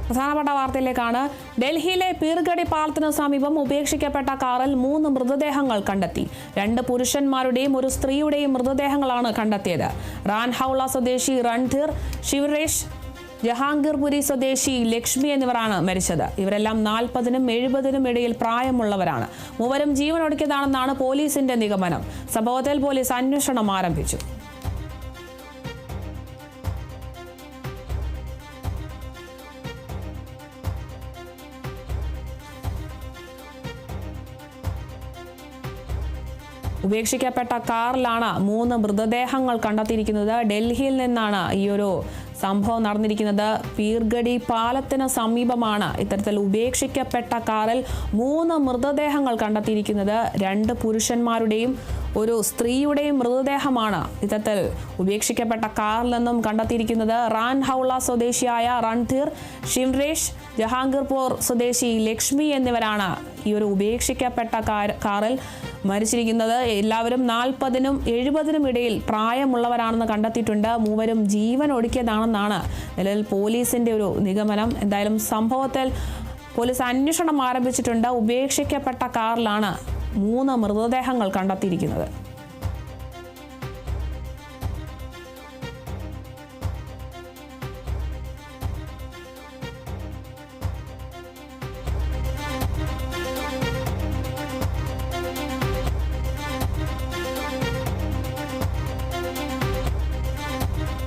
പ്രധാനപ്പെട്ട വാർത്തയിലേക്കാണ്. ഡൽഹിയിലെ പീർഗഡി പാലത്തിന് സമീപം ഉപേക്ഷിക്കപ്പെട്ട കാറിൽ 3 മൃതദേഹങ്ങൾ കണ്ടെത്തി. 2 പുരുഷന്മാരുടെയും 1 സ്ത്രീയുടെയും മൃതദേഹങ്ങളാണ് കണ്ടെത്തിയത്. റാൻഹൌള സ്വദേശി രൺധീർ, ശിവരേഷ്, ജഹാംഗീർപുരി സ്വദേശി ലക്ഷ്മി എന്നിവരാണ് മരിച്ചത്. ഇവരെല്ലാം 40-നും 70-നും ഇടയിൽ പ്രായമുള്ളവരാണ്. മൂവരും ജീവനൊടുക്കിയതാണെന്നാണ് പോലീസിന്റെ നിഗമനം. സംഭവത്തിൽ പോലീസ് അന്വേഷണം ആരംഭിച്ചു. ഉപേക്ഷിക്കപ്പെട്ട കാറിലാണ് 3 മൃതദേഹങ്ങൾ കണ്ടെത്തിയിരിക്കുന്നത്. ഡൽഹിയിൽ നിന്നാണ് ഈ ഒരു സംഭവം നടന്നിരിക്കുന്നത്. പീർഗഡി പാലത്തിന് സമീപമാണ് ഇത്തരത്തിൽ ഉപേക്ഷിക്കപ്പെട്ട കാറിൽ 3 മൃതദേഹങ്ങൾ കണ്ടെത്തിയിരിക്കുന്നത്. 2 പുരുഷന്മാരുടെയും 1 സ്ത്രീയുടെയും മൃതദേഹമാണ് ഇത്തരത്തിൽ ഉപേക്ഷിക്കപ്പെട്ട കാറിൽ നിന്നും കണ്ടെത്തിയിരിക്കുന്നത്. റാൻഹൌള സ്വദേശിയായ രൺധീർ, ശിവരേഷ്, ജഹാംഗീർപൂർ സ്വദേശി ലക്ഷ്മി എന്നിവരാണ് ഈ ഒരു ഉപേക്ഷിക്കപ്പെട്ട കാറിൽ മരിച്ചിരിക്കുന്നത്. എല്ലാവരും 40-നും 70-നും ഇടയിൽ പ്രായമുള്ളവരാണെന്ന് കണ്ടെത്തിയിട്ടുണ്ട്. മൂവരും ജീവൻ ഒടുക്കിയതാണെന്നാണ് നിലവിൽ പോലീസിന്റെ ഒരു നിഗമനം. എന്തായാലും സംഭവത്തിൽ പോലീസ് അന്വേഷണം ആരംഭിച്ചിട്ടുണ്ട്. ഉപേക്ഷിക്കപ്പെട്ട കാറിലാണ് 3 മൃതദേഹങ്ങൾ കണ്ടെത്തിയിരിക്കുന്നത്.